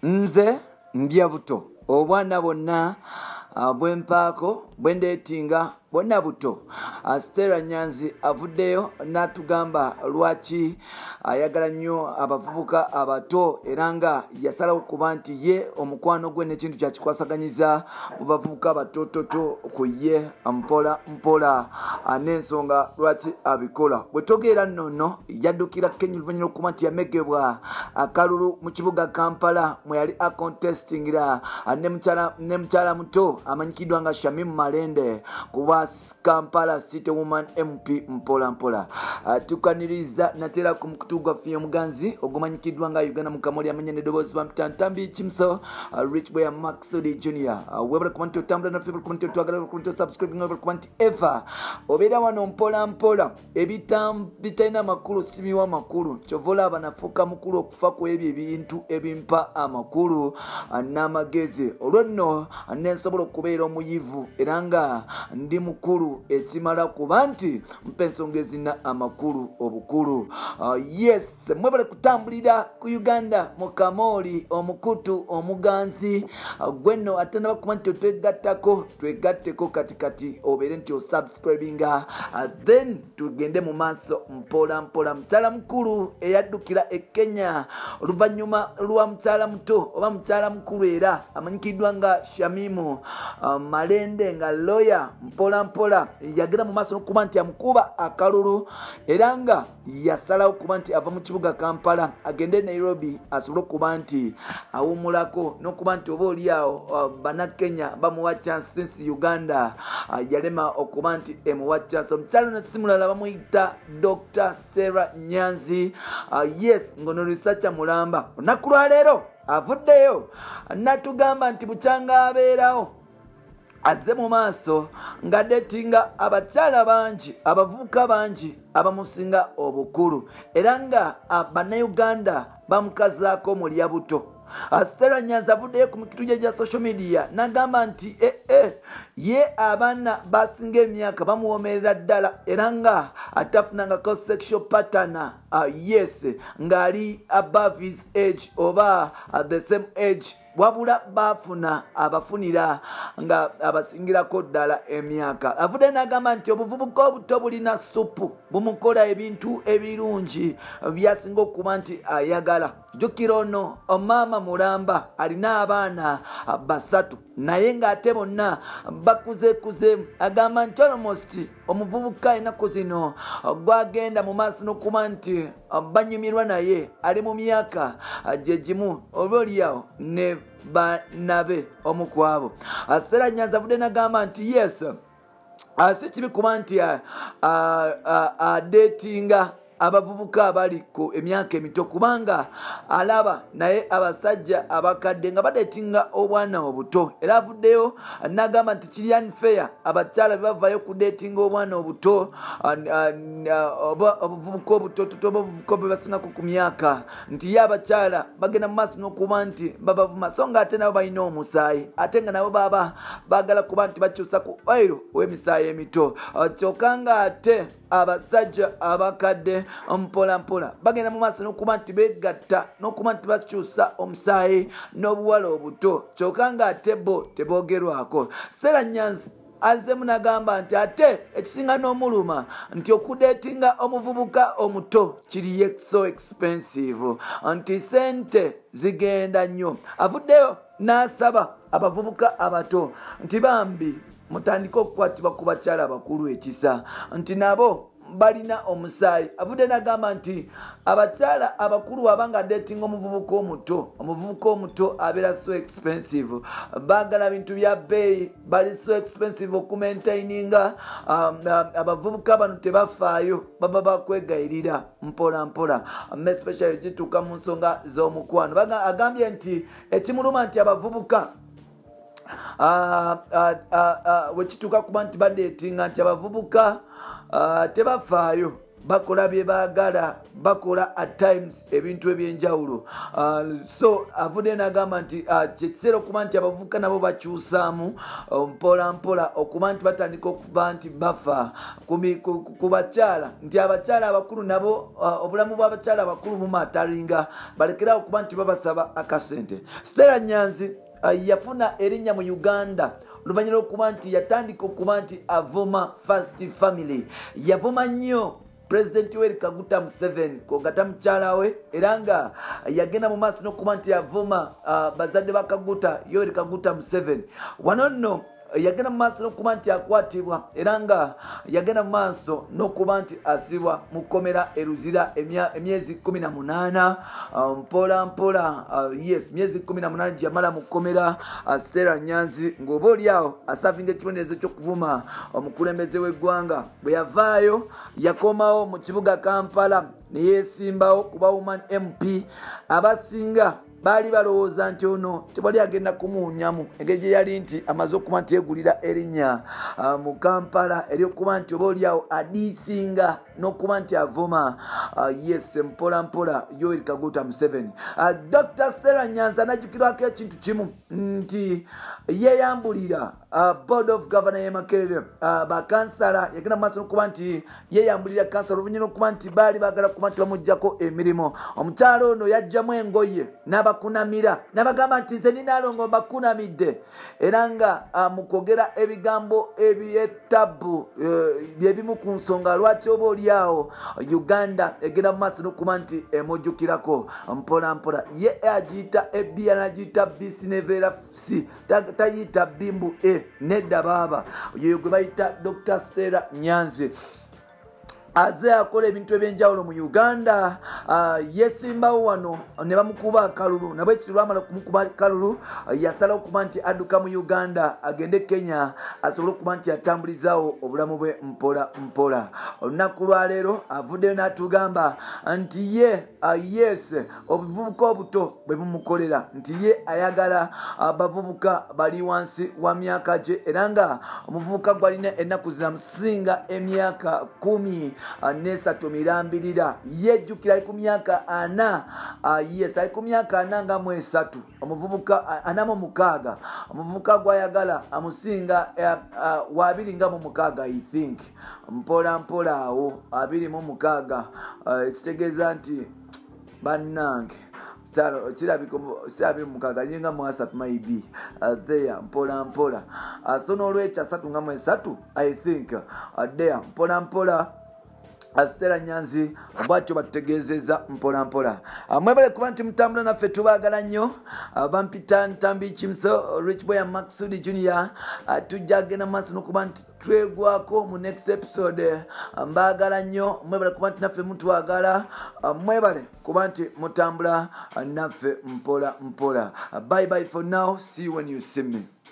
Nze ndya buto obwana bonna bwempaako bwendeetinga bonna buto. Stella Nyanzi avuddeyo n'atugamba lwaki ayagala nnyo abavubuka abato era nga yasalawo kuba nti ye omukwano gwe n'ekintu kyakikwasaganyiza mu bavubuka abatototo ku ye mpola mpola n'ensonga lwaki abikola. Bwe togeera nnono yaddukira Kenya oluvannyuma okuba nti yamegebwa akalulu mu kibuga Kampala mwe yali akontestingira ne mukyala muto amanyikiddwa nga Shamimu Malende kuba Kampala City Woman MP mpola mpola. Tukaniriza natera ku mukutu gwaffe omuganzi ogumanyikiddwa nga Uganda Mukamoli amanya n'eddoboozi bamutantambye Kimso Rich Boy Maxudi Junior. Webale kuba nti otambula naffe bali kuba nti otwagala bali kuba nti osubscribing bali kuba nti eva obeera wano mpola mpola bitalina amakulu sibiwa amakulu kyova olaba nafuuka mukulu okufa ku ebyo ebintu ebimpa amakulu n'amagezi. Olwo nno nensobola okubeera omuyivu era nga ndi mukulu ekimala kuba nti mpa ensonga ezina amakulu obukulu. Yes, mwebale kutambulira ku Uganda mu Kamoli omukutu omuganzi gwenno ate naba kuba nti twegatteko katikati obeere nti osubscribinga then tugende mu maaso mpola mpola. Mukyala mukulu eyaddukira e Kenya oluvannyuma lwa mukyala muto oba mukyala mukulu era amanyikiddwa nga Shamimu Malende nga lawyer mpola mpola yagera mu maaso n'okuba nti amukuba akalulu era nga yasalawo kuba nti ava mu kibuga Kampala agende Nairobi asobole okuba nti awumulako n'okuba nti oba oliawo bannakenya bamuwa chance since Uganda yalema okuba nti emuwa chance. Omukyala no simulala bamuyita Dr. Stella Nyanzi. Yes, ngono researcher mulamba olunaku lwa leero avuddeyo natugamba nti bukyanga abeerawo azze mu maaso nga detinga abakyala bangi abavubuka bangi abamusinga obukulu era nga bannayuganda bamukazaako mulya buto. Stella Nyanzi avuddeyo ku mikitu gye gya social media n'agamba nti ye abaana basinga emyaka bamuwomerera ddala era nga atafunangako sexual pattern yes ng'ali above his age oba the same age wabula bafuna abafunira nga abasingirako ddala emyaka. Avudde n'agamba nti obuvubuka obuto bulina supu bumukola ebintu ebirungi byasinga okuba nti ayagala. Jjukira ono omama mulamba alina abaana 3 naye ng'ate bonna bakuzeekuzeemu. Agamba nti almost omuvubuka ennaku zino gwagenda mu maaso n'okuba nti banyumirwa naye ali mu myaka gye gimu oba oliawo ne banabe omukwabo. Stella Nyanzi avudde n'agamba nti yes si kibi kuba nti adetinga abavubuka abali ku emyaka emito kubanga alaba naye abasajja abakadde nga badetinga obwana obuto era avuddeyo n'agamba nti kiri unfair abakyala bebavayo kudetinga obwana obuto obuvubuka obutototo oba obuvubuka bwe basingako ku myaka nti ye abakyala bagenda mu maaso n'okuba nti babavuma so nga ate nabo balina omusaayi ate nga nabo baba baagala kuba nti bakyusa ku oiro ow'emisaayi emito kyokka nga ate abasajja abakadde mpola mpola bagenda mu maaso n'okuba nti begatta n'okuba nti bakyusa omusaayi n'obuwala obuto kyokka nga ate bo teboogerwako. Stella Nyanzi azemu n'agamba nti ate ekisinga n'omuluma nti okudetinga omuvubuka omuto kiri so expensive nti sente zigenda nnyo. Avuddeyo n'asaba abavubuka abato nti bambi mutandike okukwatibwa ku bakyala abakulu ekisa nti nabo balina omusaayi. Avudde n'agamba nti abakyala abakulu abanga dating omuvubuka omuto abeera so expensive baagala bintu bya bbeeyi bali so expensive okumaintaininga abavubuka bano tebafaayo baba bakwegayirira mpola mpola especially gituuka mu nsonga z'omukwano. Agambye nti ekimuluma nti abavubuka wekituuka kuba nti badetinga nti abavubuka tebafaayo bakola bye baagala, bakola at times ebintu ebyenjawulo. So avudde n'agamba nti kyekiseera okuba nti abavubuka nabo bakyusaamu mpola mpola okuba nti batandika okuba nti bafa ku bakyala, nti abakyala abakulu nabo obulamu bw'abakyala abakulu bumataringa, balekerawo okuba nti babasaba akasente. Stella Nyanzi yafuna erinnya mu Uganda oluvannyuma lw'okuba nti yatandika okuba nti avuma First Family. Yavuma nnyo President Yoweri Kaguta Museveni kogata mukyala we, era nga yagenda mu maaso n'okuba nti avuma bazadde ba Kaguta, Yoweri Kaguta Museveni. Wano nno yagenda mu maaso n'okuba nti akwatibwa, era nga yagenda mu maaso n'okuba nti asibwa mu kkomera eruzira emyezi 18 mpola mpola. Yes, myezi 18 gyamala mu kkomera Stella Nyanzi, ng'oba oliawo asavinga ekibonerezo ky'okuvuma omukulembeze w'eggwanga. Bwe yavaayo yakomawo mu kibuga Kampala ne yeesimbawo kuba Woman MP abasinga baali balowooza nti ono tebali agenda kumuwunyamu, engeri gye yali nti amaze okuba nti yeegulira erinnya mu Kampala eryokuba nti oba oliawo adiisinga n'okuba nti avuma yes mpola mpola Yoweri Kaguta Museveni. Dr. Stella Nyanzi anajjukirwako ekintu kimu, nti yeeyambulira Board of Governor y'e Makerere, bakansala yagenda mu maaso n'okuba nti yeeyambulira kansala oluvannyuma n'okuba nti baali baagala kuba nti bamuggyako emirimu. Omukyalo ono yajjamu engoye n'abakunamira n'abagamba nti nze ninaalongo mbakunamidde, era nga mu kwogera ebigambo ebyetabu byebimu ku nsonga lwaki oba oliawo Uganda egenda mu maaso n'okuba nti emujjukirako mpola mpola. Ye agiyita ebbiya n'agiyita bisinevera C, tayita bimbu nedda baaba, yeyo gwe bayita Dr. Stella Nyanzi. Aze akola ebintu ebyenjawulo mu Uganda. Yesimbawo wano ne bamukuba akalulu, nabwe ekiti lwamala okumukuba akalulu yasalawo okuba nti adduka mu Uganda agende Kenya asobole okuba nti atambulizaawo obulamu bwe mpola mpola. Olunaku lwaleero avuddeyo n'atugamba nti ye yes obuvubuka obuto bwe bumukolera, nti ye ayagala abavubuka bali wansi wa myaka gye, era nga omuvubuka gwalina ennaku zinamusinga emyaka 13 mirambirira, yejjukira ku myaka 4 yes ali ku myaka 4 nga mu 3 omuvubuka 46 omuvubuka gwayagala amusinga wa 2 nga mu 6 I think mpola mpola awo 26 ekitegeeza nti bannange kirabika mukaga linga mu 3 maybe there mpola mpola so n'olwekyo 3 nga mu 3 I think there mpola mpola. Stella Nyanzi bwatyo batutegeezezza mpola mpola. Mwebale kuba nti mutambula naffe, tubaagala nnyo. Bampita Ntambi Kimso, Rich Boy Maxudi Junior, tujja agenda maaso n'okuba nti twegwako mu next episode. Mbaagala nnyo, mwebale kuba nti naffe mutwagala, mwebale kuba nti mutambula naffe mpola mpola. Bye bye for now, see you when you see me.